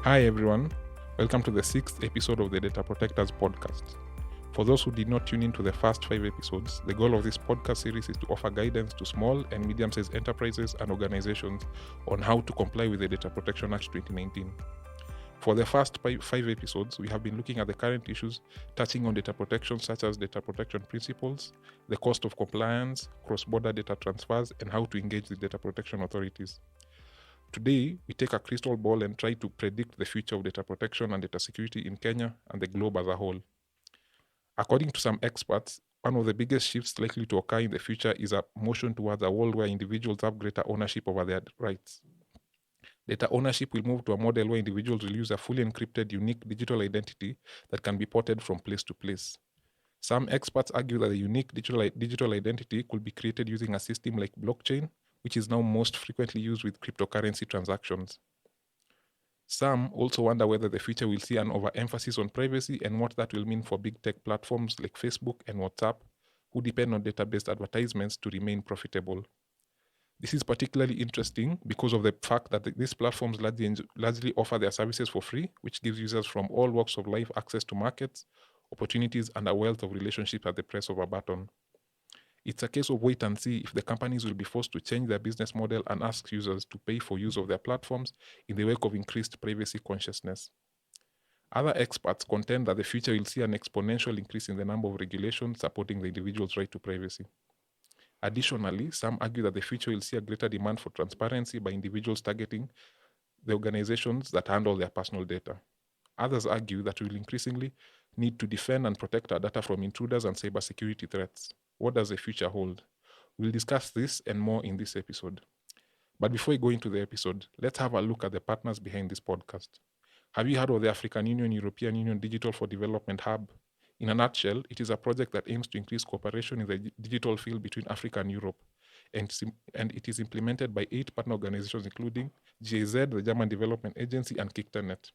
Hi everyone, welcome to the 6th episode of the Data Protectors podcast. For those who did not tune in to the first 5 episodes, the goal of this podcast series is to offer guidance to small and medium-sized enterprises and organizations on how to comply with the Data Protection Act 2019. For the first 5 episodes, we have been looking at the current issues touching on data protection such as data protection principles, the cost of compliance, cross-border data transfers, and how to engage the data protection authorities. Today, we take a crystal ball and try to predict the future of data protection and data security in Kenya and the globe as a whole. According to some experts, one of the biggest shifts likely to occur in the future is a motion towards a world where individuals have greater ownership over their rights. Data ownership will move to a model where individuals will use a fully encrypted, unique digital identity that can be ported from place to place. Some experts argue that a unique digital identity could be created using a system like blockchain, which is now most frequently used with cryptocurrency transactions. Some also wonder whether the future will see an overemphasis on privacy and what that will mean for big tech platforms like Facebook and WhatsApp, who depend on data-based advertisements to remain profitable. This is particularly interesting because of the fact that these platforms largely offer their services for free, which gives users from all walks of life access to markets, opportunities, and a wealth of relationships at the press of a button. It's a case of wait and see if the companies will be forced to change their business model and ask users to pay for use of their platforms in the wake of increased privacy consciousness. Other experts contend that the future will see an exponential increase in the number of regulations supporting the individual's right to privacy. Additionally, some argue that the future will see a greater demand for transparency by individuals targeting the organizations that handle their personal data. Others argue that we will increasingly need to defend and protect our data from intruders and cybersecurity threats. What does the future hold? We'll discuss this and more in this episode. But before we go into the episode, let's have a look at the partners behind this podcast. Have you heard of the African Union European Union Digital for Development Hub? In a nutshell, it is a project that aims to increase cooperation in the digital field between Africa and Europe, and it is implemented by 8 partner organizations including GIZ, the German Development Agency, and Kicternet.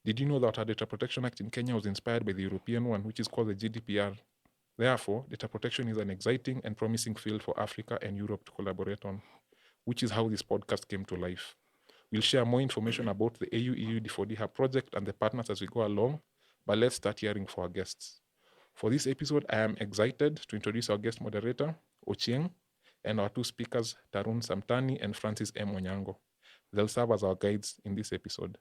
Did you know that our Data Protection Act in Kenya was inspired by the European one, which is called the GDPR? Therefore, data protection is an exciting and promising field for Africa and Europe to collaborate on, which is how this podcast came to life. We'll share more information about the AU-EU D4D Hub project and the partners as we go along, but let's start hearing from our guests. For this episode, I am excited to introduce our guest moderator, Ochieng, and our 2 speakers, Tarun Samtani and Francis Monyango. They'll serve as our guides in this episode.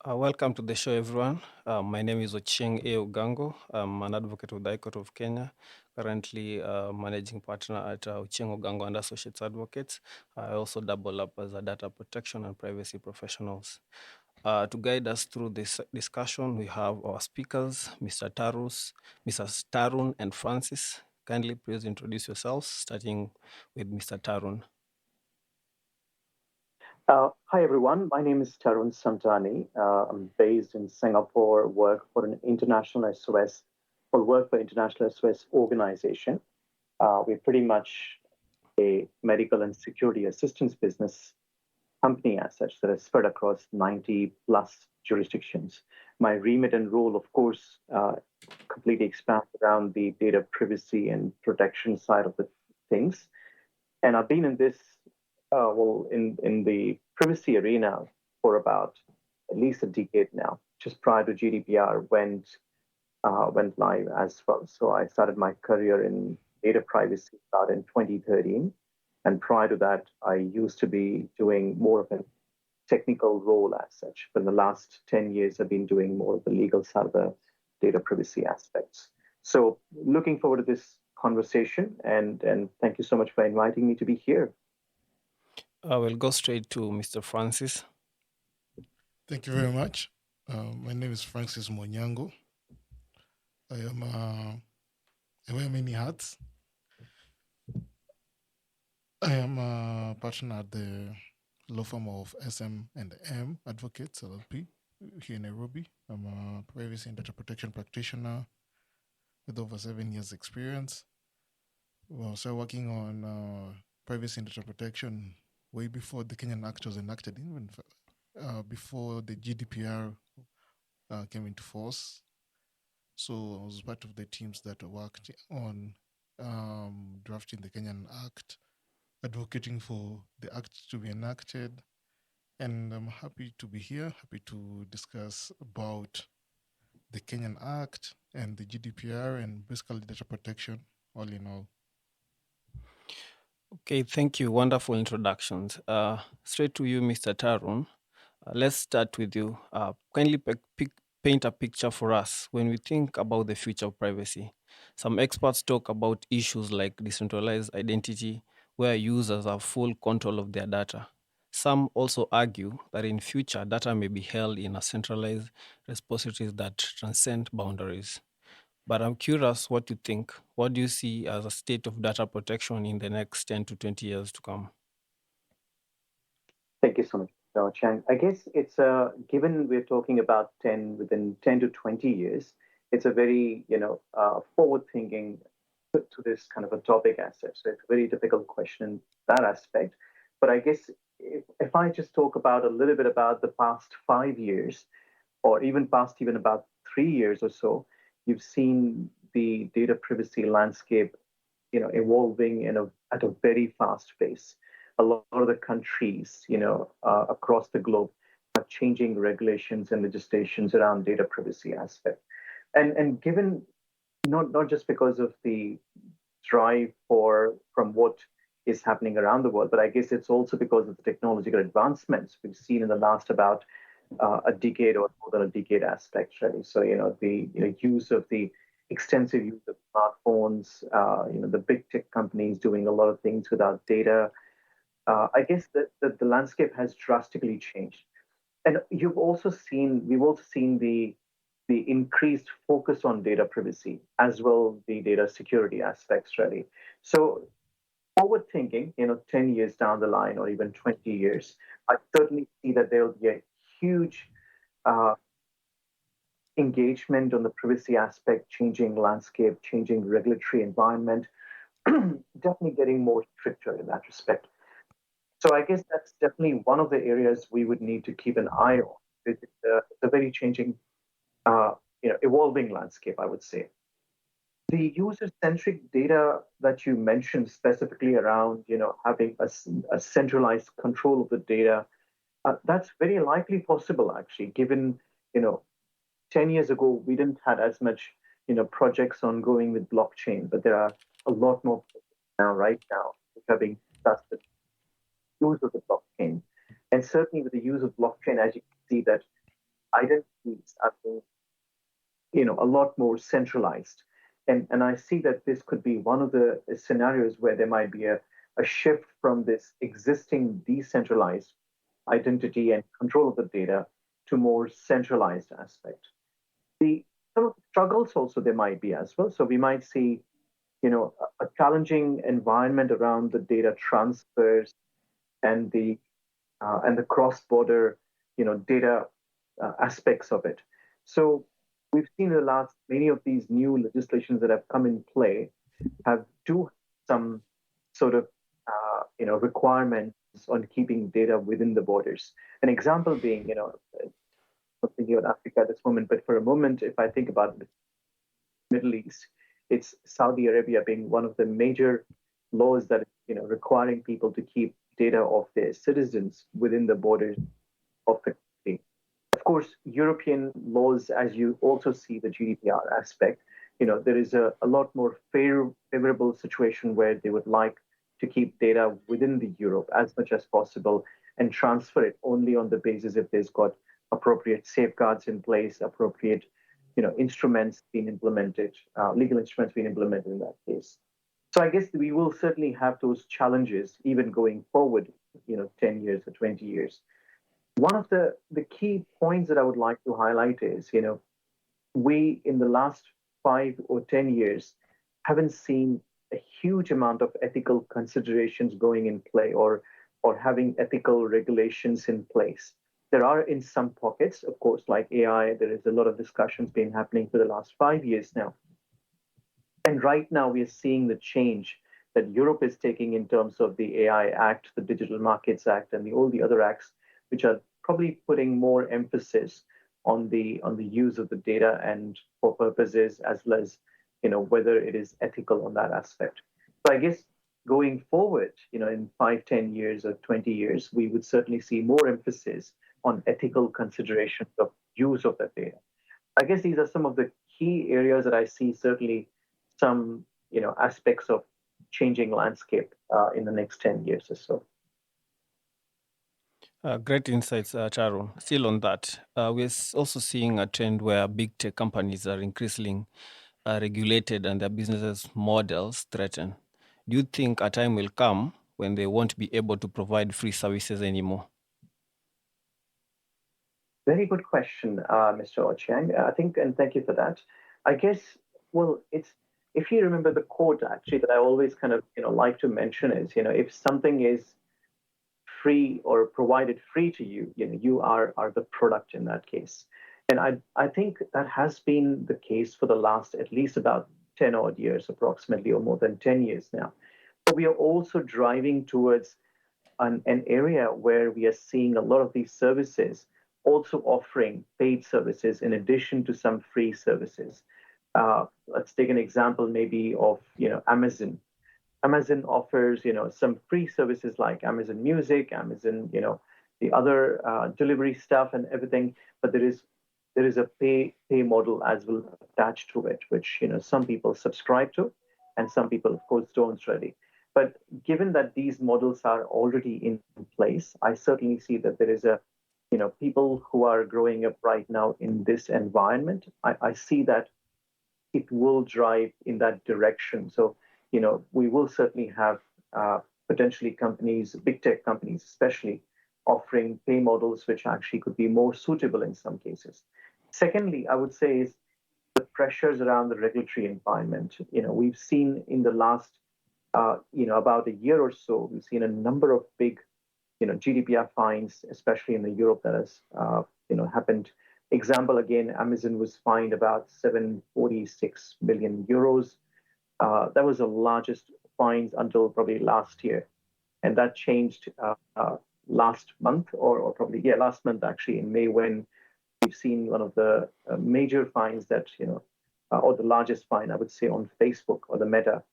Welcome to the show, everyone. My name is Ochieng Ogango. I'm an advocate with the High Court of Kenya, currently managing partner at Ochieng Ogango and Associates Advocates. I also double up as a data protection and privacy professionals. To guide us through this discussion, we have our speakers, Mrs. Tarun and Francis. Kindly please introduce yourselves, starting with Mr. Tarun. Hi, everyone. My name is Tarun Samtani. I'm based in Singapore, work for international SOS organization. We're pretty much a medical and security assistance business company as such that is spread across 90 plus jurisdictions. My remit and role, of course, completely expands around the data privacy and protection side of the things. And I've been in this in the privacy arena for about at least a decade now. Just prior to GDPR went live as well. So I started my career in data privacy in 2013. And prior to that, I used to be doing more of a technical role as such. For the last 10 years, I've been doing more of the legal side of the data privacy aspects. So looking forward to this conversation, and thank you so much for inviting me to be here. I will go straight to Mr. Francis. Thank you very much. My name is Francis Monyango. I wear many hats. I am a partner at the law firm of SM&M Advocates LLP here in Nairobi. I'm a privacy and data protection practitioner with over 7 years experience. Well, so working on privacy and data protection way before the Kenyan Act was enacted, even before the GDPR came into force. So I was part of the teams that worked on drafting the Kenyan Act, advocating for the Act to be enacted, And I'm happy to be here, happy to discuss about the Kenyan Act and the GDPR and basically data protection, all in all. Okay, thank you. Wonderful introductions. Straight to you, Mr. Tarun. Let's start with you. Kindly paint a picture for us when we think about the future of privacy. Some experts talk about issues like decentralized identity, where users have full control of their data. Some also argue that in future, data may be held in a centralized repositories that transcend boundaries. But I'm curious what you think. What do you see as a state of data protection in the next 10 to 20 years to come? Thank you so much, Chang. I guess it's given we're talking about within 10 to 20 years, it's a very forward thinking to this kind of a topic as such. So it's a very difficult question in that aspect. But I guess if I just talk about a little bit about the past 5 years, or even about 3 years or so, you've seen the data privacy landscape, evolving at a very fast pace. A lot of the countries, across the globe, are changing regulations and legislations around data privacy aspect. And given not just because of the drive from what is happening around the world, but I guess it's also because of the technological advancements we've seen in the last about a decade or more than a decade aspect, really. So, the use of the extensive use of smartphones, the big tech companies doing a lot of things without data. I guess that the landscape has drastically changed. And we've also seen the increased focus on data privacy as well the data security aspects, really. So forward thinking, 10 years down the line or even 20 years, I certainly see that there will be a huge uh, engagement on the privacy aspect, changing landscape, changing regulatory environment, definitely getting more stricter in that respect. So I guess that's definitely one of the areas we would need to keep an eye on. It's a very changing, evolving landscape, I would say. The user-centric data that you mentioned specifically around, having a centralized control of the data, that's very likely possible, actually, given, you know, 10 years ago, we didn't have as much, projects ongoing with blockchain, but there are a lot more right now, which are being discussed with use of the blockchain. And certainly with the use of blockchain, as you can see that identities are being, a lot more centralized. And I see that this could be one of the scenarios where there might be a shift from this existing decentralized identity and control of the data to more centralized aspect. Some of the struggles also there might be as well. So we might see, a challenging environment around the data transfers and the cross-border, data aspects of it. So we've seen in the last many of these new legislations that have come in play have do some sort of requirements on keeping data within the borders. An example being, I'm thinking about Africa at this moment, but for a moment, if I think about the Middle East, it's Saudi Arabia being one of the major laws that requiring people to keep data of their citizens within the borders of the country. Of course, European laws, as you also see the GDPR aspect, there is a lot more favorable situation where they would like to keep data within the Europe as much as possible and transfer it only on the basis if there's got appropriate safeguards in place, appropriate instruments being implemented, legal instruments being implemented in that case. So I guess we will certainly have those challenges even going forward, 10 years or 20 years. One of the key points that I would like to highlight is, we in the last 5 or 10 years haven't seen a huge amount of ethical considerations going in play or having ethical regulations in place. There are in some pockets, of course, like AI, there is a lot of discussions been happening for the last 5 years now. And right now we are seeing the change that Europe is taking in terms of the AI Act, the Digital Markets Act, and all the other acts, which are probably putting more emphasis on the use of the data and for purposes as well as whether it is ethical on that aspect. So I guess going forward, in 5, 10 years or 20 years, we would certainly see more emphasis on ethical considerations of use of that data. I guess these are some of the key areas that I see certainly some, aspects of changing landscape in the next 10 years or so. Great insights, Tarun. Still on that, we're also seeing a trend where big tech companies are increasingly regulated and their business models threatened. Do you think a time will come when they won't be able to provide free services anymore? Very good question, Mr. Ochieng. I think, and thank you for that. I guess, well, it's if you remember the quote actually that I always kind of like to mention is, if something is free or provided free to you, you are the product in that case. And I think that has been the case for the last at least about 10 odd years, approximately, or more than 10 years now. But we are also driving towards an area where we are seeing a lot of these services also offering paid services in addition to some free services. Let's take an example maybe of Amazon. Amazon offers some free services like Amazon Music, Amazon the other delivery stuff and everything, but there is a pay model as well attached to it, which some people subscribe to, and some people of course don't really. But given that these models are already in place, I certainly see that there is a people who are growing up right now in this environment. I see that it will drive in that direction. So, we will certainly have potentially companies, big tech companies especially, offering pay models which actually could be more suitable in some cases. Secondly, I would say is the pressures around the regulatory environment. We've seen in the last, about a year or so, we've seen a number of big, GDPR fines, especially in the Europe that has, happened. Example again, Amazon was fined about 746 million euros. That was the largest fines until probably last year, and that changed last month, or probably last month actually in May, when we've seen one of the major fines that or the largest fine I would say on Facebook or the Meta,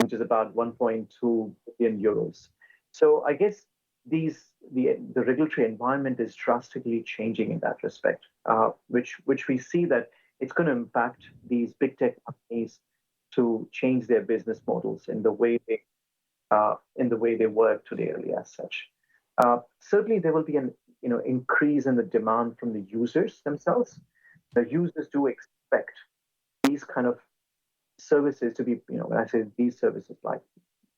which is about 1.2 billion euros. So I guess the regulatory environment is drastically changing in that respect, which we see that it's going to impact these big tech companies to change their business models in the way they work today, really, as such. Certainly, there will be an increase in the demand from the users themselves. The users do expect these kind of services to be, when I say these services, like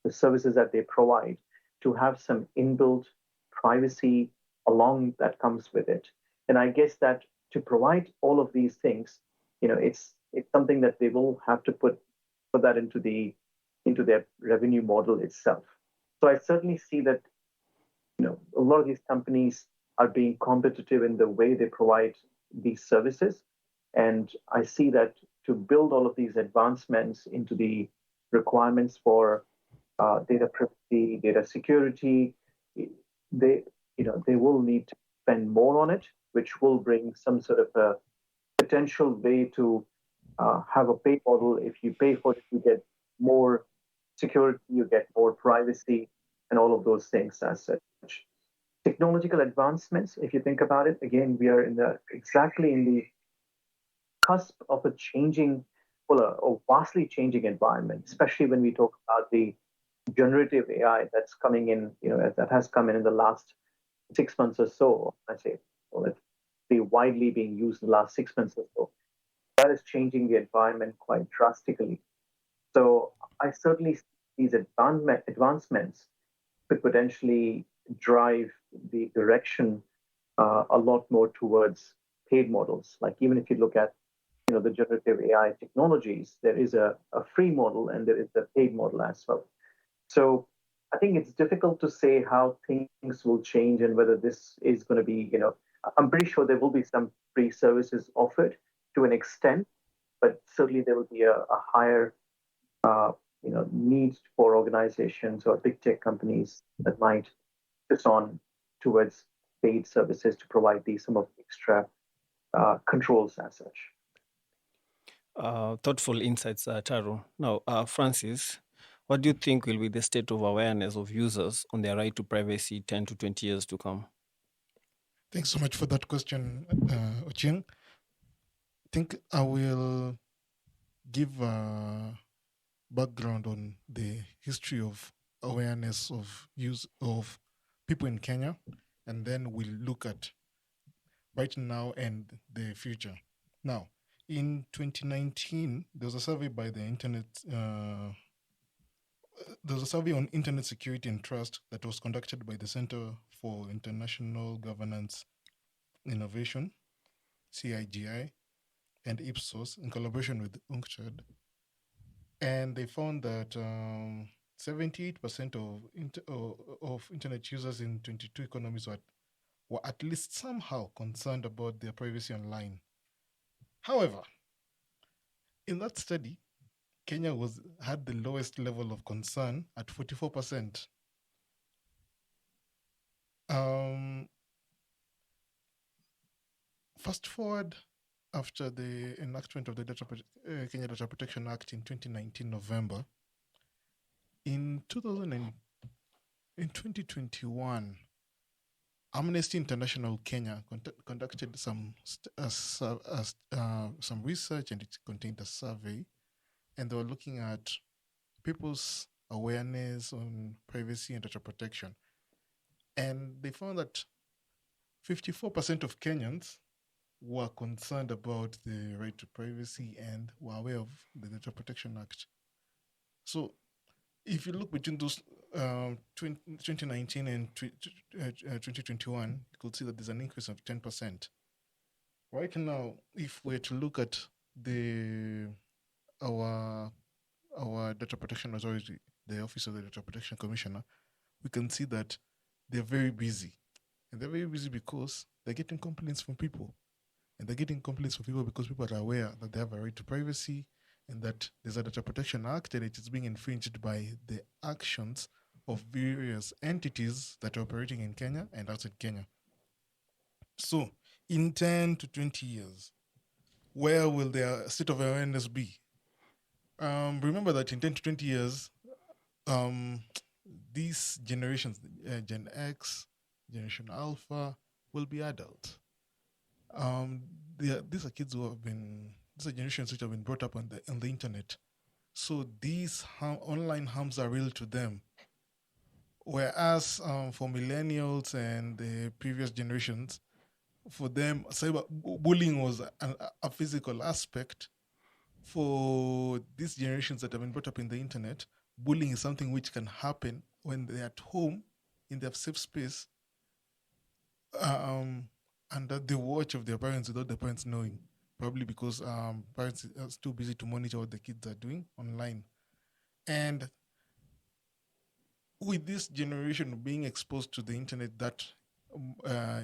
the services that they provide, to have some inbuilt privacy along that comes with it. And I guess that to provide all of these things, it's something that they will have to put that into their revenue model itself. So I certainly see that a lot of these companies are being competitive in the way they provide these services, and I see that to build all of these advancements into the requirements for data privacy, data security, they will need to spend more on it, which will bring some sort of a potential way to have a pay model. If you pay for it, you get more security, you get more privacy, and all of those things as such. Technological advancements, if you think about it, again, we are exactly in the cusp of a vastly changing environment, especially when we talk about the generative AI that's coming in, that has come in the last 6 months or so. I say, it's widely being used in the last 6 months or so. That is changing the environment quite drastically. So I certainly see these advancements could potentially drive the direction a lot more towards paid models. Like even if you look at the generative AI technologies, there is a free model and there is a paid model as well. So I think it's difficult to say how things will change and whether this is going to be, I'm pretty sure there will be some free services offered to an extent, but certainly there will be a higher, need for organizations or big tech companies that might focus on towards paid services to provide some of the extra controls as such. Thoughtful insights, Taro. Now, Francis, What do you think will be the state of awareness of users on their right to privacy 10 to 20 years to come? Thanks so much for that question, Ochieng. I think I will give a background on the history of awareness of use of people in Kenya, and then we'll look at right now and the future. Now, in 2019, there was a survey by the internet. There was a survey on internet security and trust that was conducted by the Center for International Governance Innovation, CIGI, and Ipsos in collaboration with UNCTAD. And they found that 78% of internet users in 22 economies were at least somehow concerned about their privacy online. However, in that study, Kenya had the lowest level of concern at 44%. Fast forward after the enactment of the Kenya Data Protection Act in 2019 November, in 2021, Amnesty International Kenya conducted some research, and it contained a survey, and they were looking at people's awareness on privacy and data protection. And they found that 54% of Kenyans were concerned about the right to privacy and were aware of the Data Protection Act. So if you look between those 2019 and 2021, you could see that there's an increase of 10%. Right now, if we're to look at our Data Protection Authority, the Office of the Data Protection Commissioner, we can see that they're very busy. And they're very busy because they're getting complaints from people. And they're getting complaints from people because people are aware that they have a right to privacy and that there's a Data Protection Act and it is being infringed by the actions of various entities that are operating in Kenya and outside Kenya. So, in 10 to 20 years, where will their state of awareness be? Remember that in 10 to 20 years, these generations, Gen X, Generation Alpha, will be adults. These are kids these are generations which have been brought up on the internet. So these online harms are real to them. Whereas for millennials and the previous generations, for them, cyberbullying was a physical aspect. For these generations that have been brought up in the internet, bullying is something which can happen when they're at home in their safe space, under the watch of their parents without the parents knowing, probably because parents are too busy to monitor what the kids are doing online. And with this generation being exposed to the internet that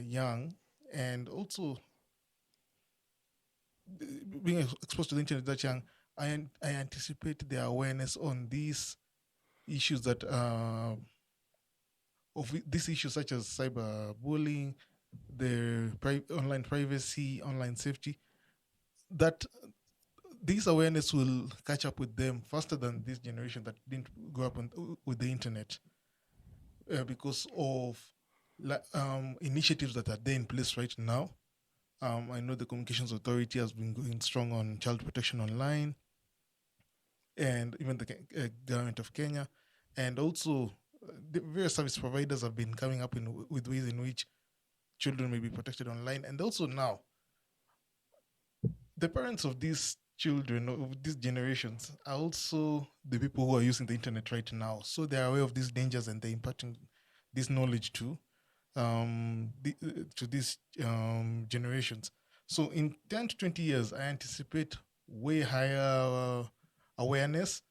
young, and also being exposed to the internet that young, I anticipate their awareness on these issues that of these issues such as cyberbullying, the online privacy, online safety, that this awareness will catch up with them faster than this generation that didn't grow up with the internet, because of initiatives that are there in place right now. I know the Communications Authority has been going strong on child protection online, and even the government of Kenya, and also the various service providers have been coming up with ways in which children may be protected online. And also now, the parents of these children, of these generations, are also the people who are using the internet right now. So they are aware of these dangers and they're imparting this knowledge to these generations. So in 10 to 20 years, I anticipate way higher awareness.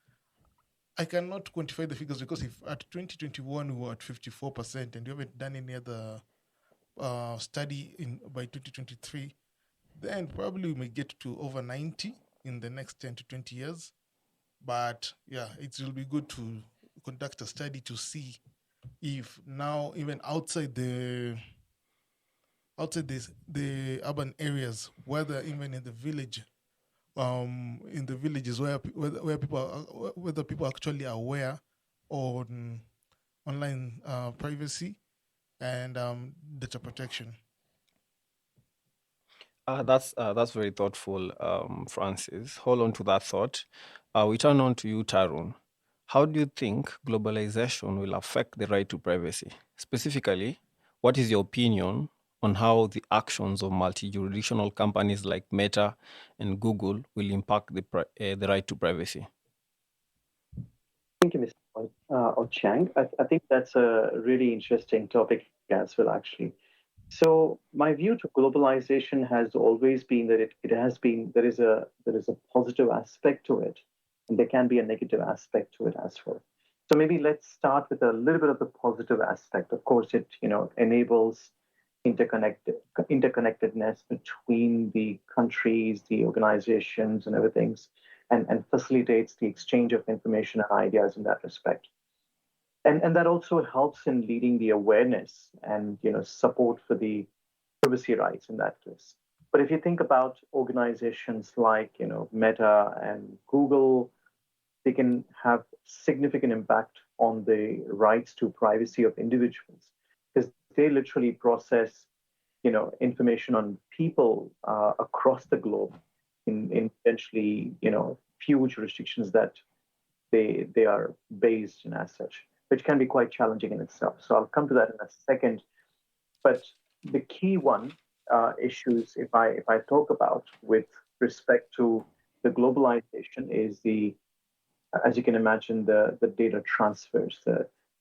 I cannot quantify the figures because if at 2021 we were at 54% and we haven't done any other study by 2023, then probably we may get to over 90 in the next 10 to 20 years. But yeah, it will be good to conduct a study to see if now, even outside the urban areas, whether even in the village in the villages where people whether people are actually aware on online privacy and data protection. That's very thoughtful, Francis. Hold on to that thought. We turn on to you, Tarun. How do you think globalization will affect the right to privacy? Specifically, what is your opinion on how the actions of multi-jurisdictional companies like Meta and Google will impact the right to privacy? Thank you, Mr. Ochieng. I think that's a really interesting topic as well, actually. So my view to globalization has always been that it has been there is a positive aspect to it, and there can be a negative aspect to it as well. So maybe let's start with a little bit of the positive aspect. Of course, it enables interconnectedness between the countries, the organizations, and everything, and facilitates the exchange of information and ideas in that respect. And that also helps in leading the awareness and support for the privacy rights in that case. But if you think about organizations like Meta and Google, they can have significant impact on the rights to privacy of individuals because they literally process information on people across the globe in potentially few jurisdictions that they are based in as such, which can be quite challenging in itself. So I'll come to that in a second. But the key one issues, if I talk about with respect to the globalization, is the as you can imagine the data transfers,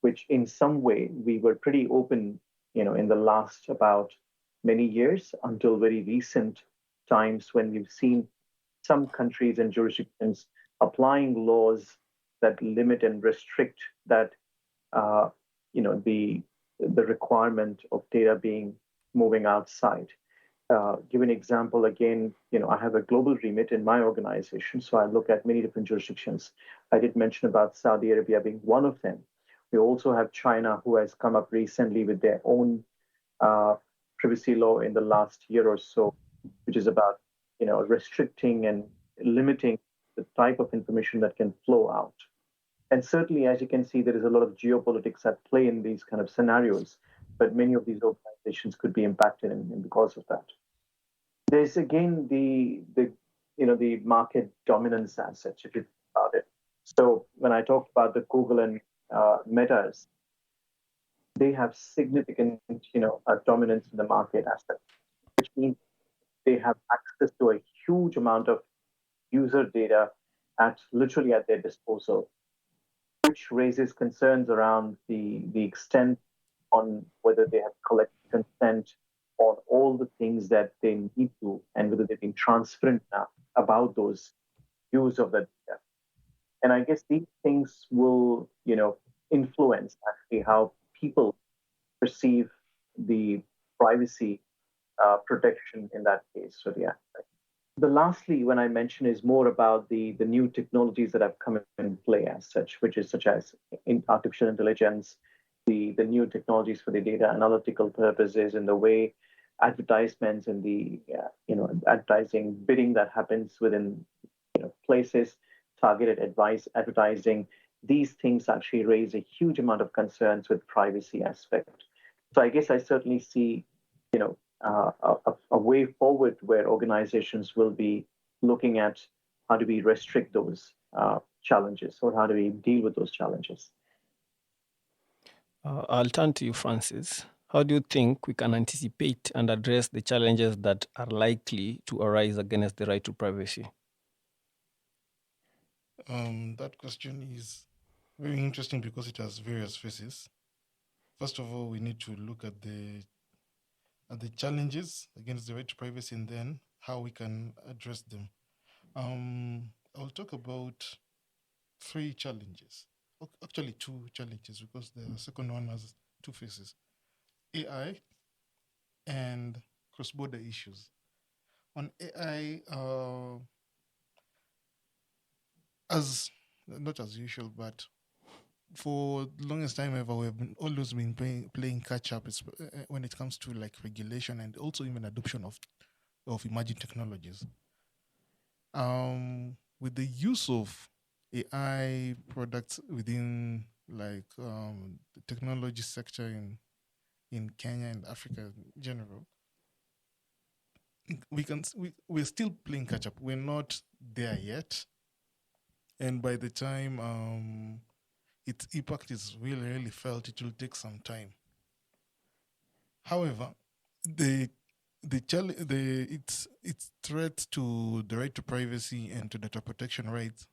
which in some way we were pretty open, in the last about many years until very recent times when we've seen some countries and jurisdictions applying laws that limit and restrict that uh, the requirement of data being moving outside. Give an example again, I have a global remit in my organization, so I look at many different jurisdictions. I did mention about Saudi Arabia being one of them. We also have China, who has come up recently with their own uh, privacy law in the last year or so, which is about restricting and limiting the type of information that can flow out. And certainly, as you can see, there is a lot of geopolitics at play in these kind of scenarios, but many of these organizations could be impacted because of that. There's again the market dominance as such, if you think about it. So when I talked about the Google and Metas, they have significant dominance in the market aspect, which means they have access to a huge amount of user data at their disposal, which raises concerns around the extent on whether they have collected consent on all the things that they need to, and whether they've been transparent enough about those use of the data. And I guess these things will, influence actually how people perceive the privacy protection in that case. So yeah. The lastly, when I mention is more about the new technologies that have come in play as such, which is such as in artificial intelligence, the new technologies for the data analytical purposes, and the way advertisements and the advertising bidding that happens within places, targeted advice advertising. These things actually raise a huge amount of concerns with privacy aspect. So I guess I certainly see, a way forward where organizations will be looking at how do we restrict those challenges, or how do we deal with those challenges. I'll turn to you, Francis. How do you think we can anticipate and address the challenges that are likely to arise against the right to privacy? That question is very interesting because it has various phases. First of all, we need to look at the challenges against the right to privacy, and then how we can address them. I'll talk about three challenges. Actually, two challenges because the second one has two phases: AI and cross-border issues. On AI, as not as usual, but for the longest time ever, we've always been playing catch up when it comes to like regulation and also even adoption of emerging technologies. with the use of AI products within like the technology sector in Kenya and Africa in general, we're still playing catch up. We're not there yet, and by the time its impact is really felt, it will take some time. However, its threats to the right to privacy and to data protection rights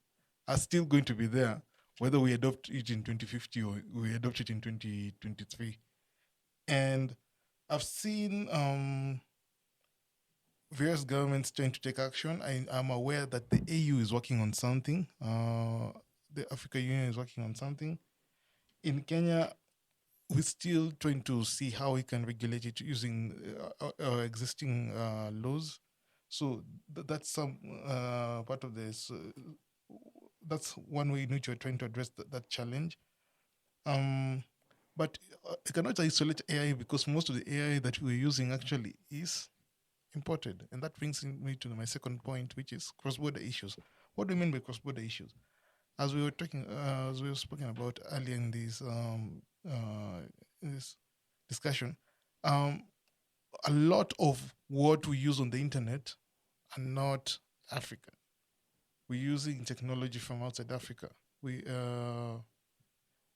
are still going to be there, whether we adopt it in 2050 or we adopt it in 2023. And I've seen various governments trying to take action. I'm aware that the AU is working on something. The Africa Union is working on something. In Kenya, we're still trying to see how we can regulate it using our existing laws. So that's some part of this. That's one way in which we're trying to address that challenge. But you cannot isolate AI because most of the AI that we're using actually is imported. And that brings me to my second point, which is cross-border issues. What do you mean by cross-border issues? As we were speaking about earlier in this discussion, a lot of what we use on the internet are not African. We're using technology from outside Africa.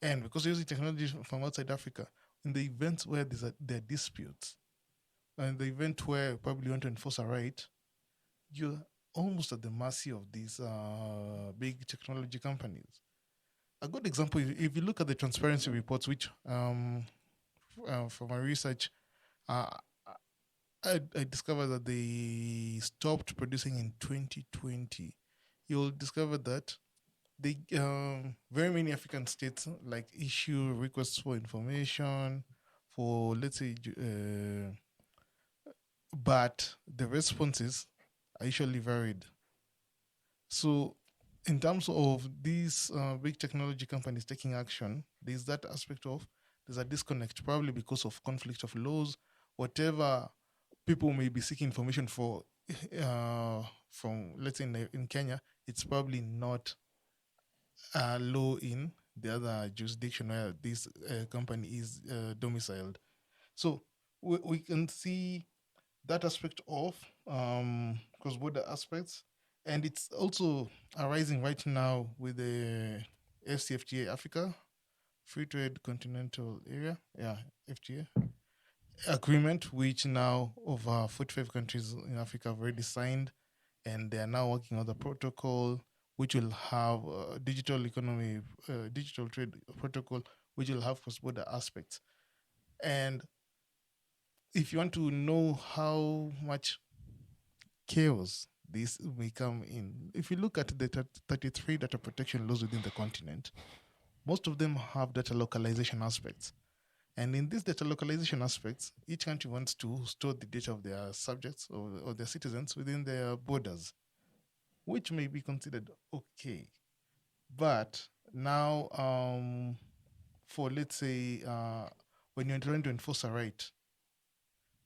And because we're using technology from outside Africa, in the events where there are disputes, and the event where you probably want to enforce a right, you're almost at the mercy of these big technology companies. A good example, if you look at the transparency reports, which from my research, I discovered that they stopped producing in 2020. You'll discover that they very many African states like issue requests for information for, let's say, but the responses are usually varied. So in terms of these big technology companies taking action, there's that aspect of there's a disconnect, probably because of conflict of laws, whatever people may be seeking information for from, let's say, in Kenya, it's probably not a law in the other jurisdiction where this company is domiciled. So we can see that aspect of cross-border aspects, and it's also arising right now with the FCFTA, Africa Free Trade Continental Area, FTA agreement, which now over 45 countries in Africa have already signed, and they are now working on the protocol, which will have digital economy, digital trade protocol, which will have cross-border aspects. And if you want to know how much chaos this may come in, if you look at the 33 data protection laws within the continent, most of them have data localization aspects. And in these data localization aspects, each country wants to store the data of their subjects or their citizens within their borders, which may be considered okay. But now, for, let's say, when you're trying to enforce a right,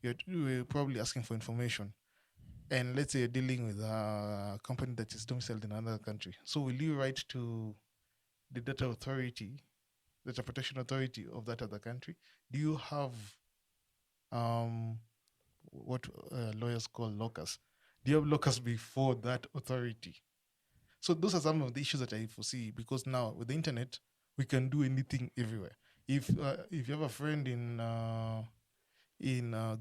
you're probably asking for information. And let's say you're dealing with a company that is domiciled in another country. So will you write to the data protection authority of that other country? Do you have what lawyers call locus? Do you have locus before that authority? So those are some of the issues that I foresee, because now with the internet, we can do anything everywhere. If you have a friend in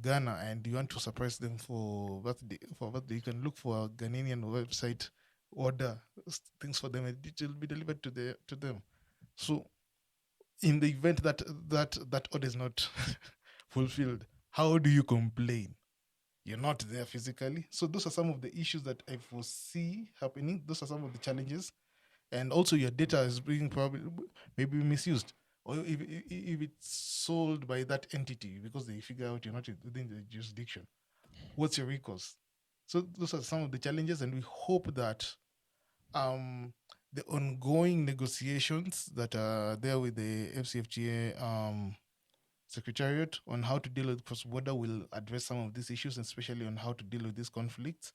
Ghana and you want to surprise them for birthday, you can look for a Ghanaian website, order things for them, and it will be delivered to them. So in the event that order is not fulfilled, how do you complain? You're not there physically. So those are some of the issues that I foresee happening. Those are some of the challenges. And also your data is being probably maybe misused. Or if it's sold by that entity because they figure out you're not within the jurisdiction, what's your recourse? So those are some of the challenges, and we hope that the ongoing negotiations that are there with the FCFTA Secretariat on how to deal with cross-border will address some of these issues, especially on how to deal with these conflicts.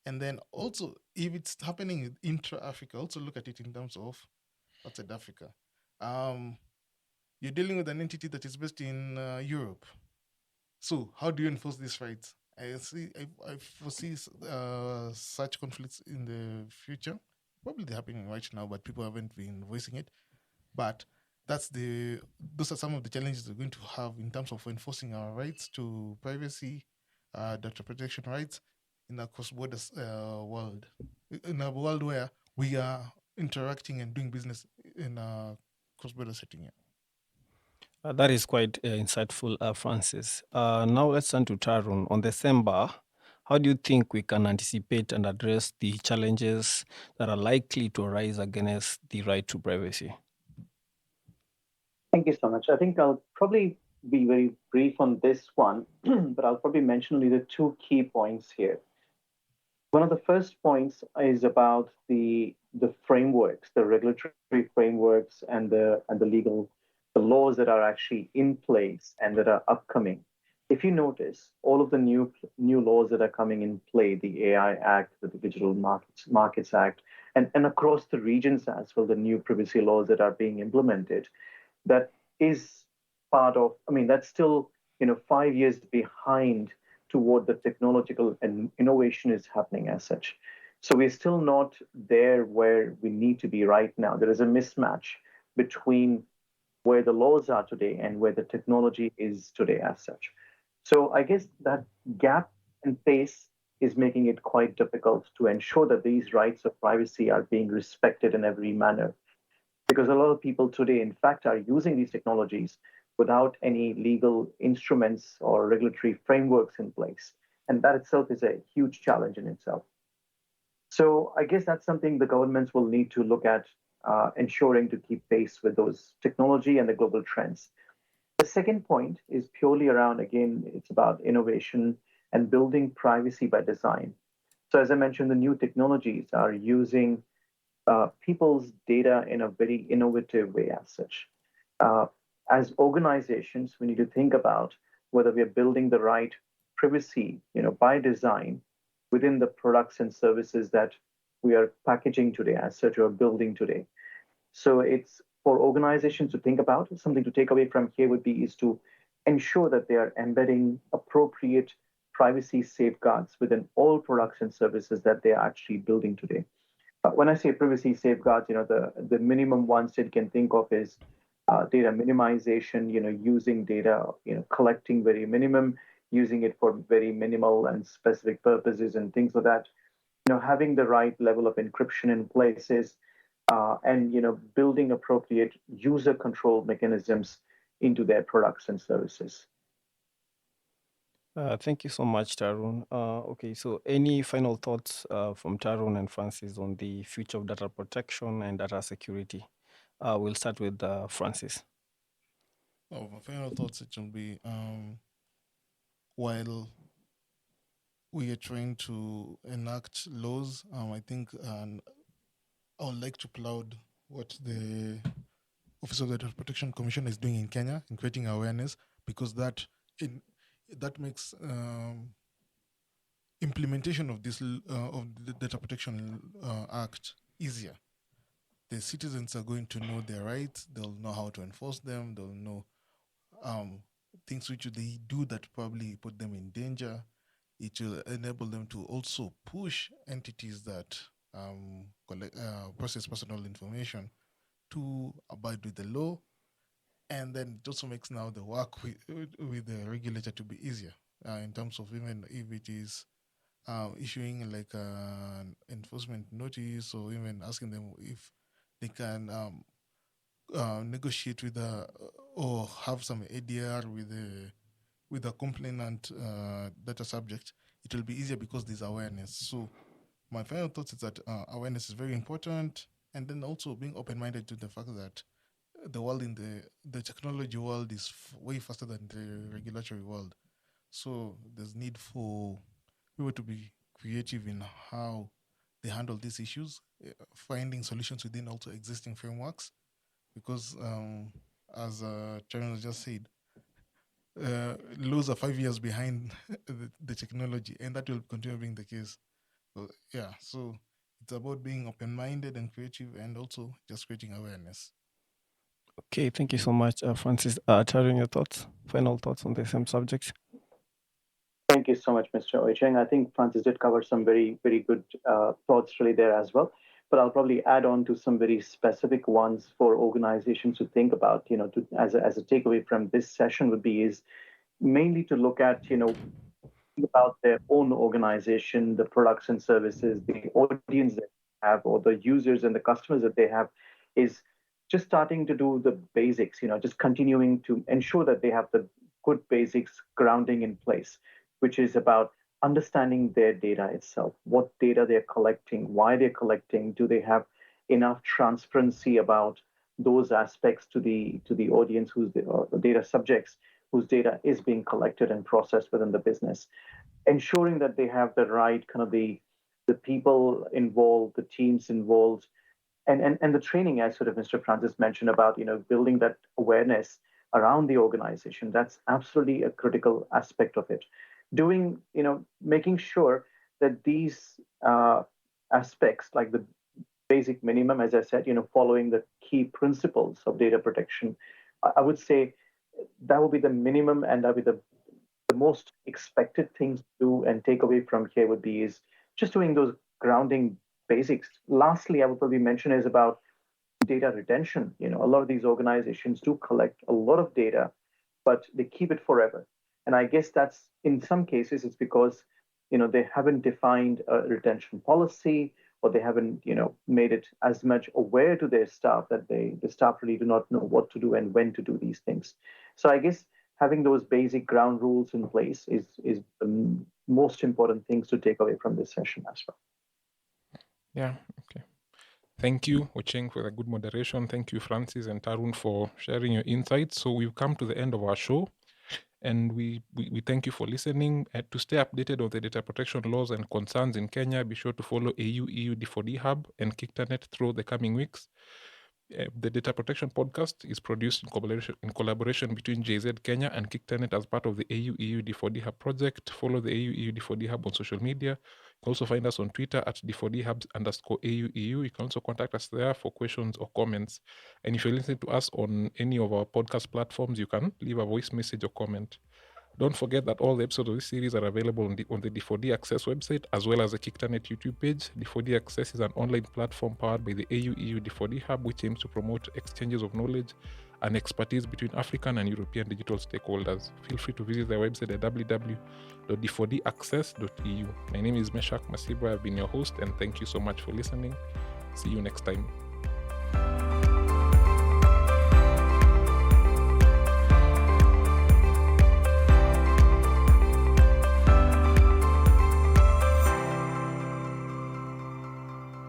And then also, if it's happening intra-Africa, also look at it in terms of outside Africa. You're dealing with an entity that is based in Europe. So how do you enforce these rights? I foresee such conflicts in the future. Probably they're happening right now, but people haven't been voicing it. But those are some of the challenges we're going to have in terms of enforcing our rights to privacy, data protection rights in a cross-border world. In a world where we are interacting and doing business in a cross-border setting. Yeah. That is quite insightful, Francis. Now let's turn to Tarun. On the same bar, how do you think we can anticipate and address the challenges that are likely to arise against the right to privacy? Thank you so much. I think I'll probably be very brief on this one, but I'll probably mention only the two key points here. One of the first points is about the frameworks, the regulatory frameworks, and the legal the laws that are actually in place and that are upcoming. If you notice, all of the new laws that are coming in play, the AI Act, the Digital Markets Act, and across the regions as well, the new privacy laws that are being implemented, that is part of, I mean, that's still 5 years behind to what the technological and innovation is happening as such. So we're still not there where we need to be right now. There is a mismatch between where the laws are today and where the technology is today as such. So I guess that gap and pace is making it quite difficult to ensure that these rights of privacy are being respected in every manner. Because a lot of people today, in fact, are using these technologies without any legal instruments or regulatory frameworks in place. And that itself is a huge challenge in itself. So I guess that's something the governments will need to look at, ensuring to keep pace with those technology and the global trends. The second point is purely around, again, it's about innovation and building privacy by design. So as I mentioned, the new technologies are using people's data in a very innovative way as such. Uh, as organizations, we need to think about whether we are building the right privacy, by design within the products and services that we are packaging today as such or building today. So it's for organizations to think about. Something to take away from here would be is to ensure that they are embedding appropriate privacy safeguards within all products and services that they are actually building today. When I say privacy safeguards, the minimum ones that you can think of is data minimization, using data, collecting very minimum, using it for very minimal and specific purposes and things like that. Having the right level of encryption in places, and building appropriate user control mechanisms into their products and services. Thank you so much, Tarun. Okay, so any final thoughts from Tarun and Francis on the future of data protection and data security? We'll start with Francis. My final thoughts, it will be while we are trying to enact laws, I think I would like to applaud what the Office of the Data Protection Commission is doing in Kenya in creating awareness, because that makes implementation of this of the Data Protection Act easier. The citizens are going to know their rights. They'll know how to enforce them. They'll know things which they do that probably put them in danger. It will enable them to also push entities that process personal information to abide with the law. And then it also makes now the work with the regulator to be easier in terms of even if it is issuing like an enforcement notice, or even asking them if they can negotiate with or have some ADR with the complainant data subject. It will be easier because there's awareness. So my final thoughts is that awareness is very important, and then also being open-minded to the fact that the world in the technology world is way faster than the regulatory world. So there's need for people to be creative in how they handle these issues, finding solutions within also existing frameworks, because as Chairman just said, laws are 5 years behind the technology, and that will continue being the case. So yeah, so it's about being open-minded and creative, and also just creating awareness. Okay, thank you so much, Francis. Tarun, your thoughts, final thoughts on the same subject? Thank you so much, Mr. Ochieng. I think Francis did cover some very, very good thoughts really there as well. But I'll probably add on to some very specific ones for organizations to think about, as a takeaway from this session would be is mainly to look at, about their own organization, the products and services, the audience that they have, or the users and the customers that they have, is just starting to do the basics, just continuing to ensure that they have the good basics grounding in place, which is about understanding their data itself, what data they're collecting, why they're collecting, do they have enough transparency about those aspects to the audience whose the data subjects whose data is being collected and processed within the business, ensuring that they have the right kind of the people involved, the teams involved, and the training, as sort of Mr. Francis mentioned about building that awareness around the organization. That's absolutely a critical aspect of it. Doing making sure that these aspects, like the basic minimum, as I said, following the key principles of data protection, I would say that would be the minimum, and that would be the most expected things to do and take away from here would be is just doing those grounding basics. Lastly, I would probably mention is about data retention. A lot of these organizations do collect a lot of data, but they keep it forever. And I guess that's in some cases it's because they haven't defined a retention policy, or they haven't made it as much aware to their staff that the staff really do not know what to do and when to do these things. So I guess having those basic ground rules in place is the most important things to take away from this session as well. Yeah, okay. Thank you, Ochieng, for the good moderation. Thank you, Francis and Tarun, for sharing your insights. So we've come to the end of our show, and we thank you for listening. To stay updated on the data protection laws and concerns in Kenya, be sure to follow AU D4D Hub and Kictanet through the coming weeks. The Data Protection Podcast is produced in collaboration between JZ Kenya and Kictanet as part of the AU D4D Hub project. Follow the AU D4D Hub on social media. You can also find us on Twitter at D4D_Hubs_AU. You can also contact us there for questions or comments. And if you're listening to us on any of our podcast platforms, you can leave a voice message or comment. Don't forget that all the episodes of this series are available on the D4D Access website, as well as the Kictanet YouTube page. D4D Access is an online platform powered by the AU D4D Hub, which aims to promote exchanges of knowledge and expertise between African and European digital stakeholders. Feel free to visit their website at www.d4daccess.eu. My name is Meshak Masiba. I've been your host, and thank you so much for listening. See you next time.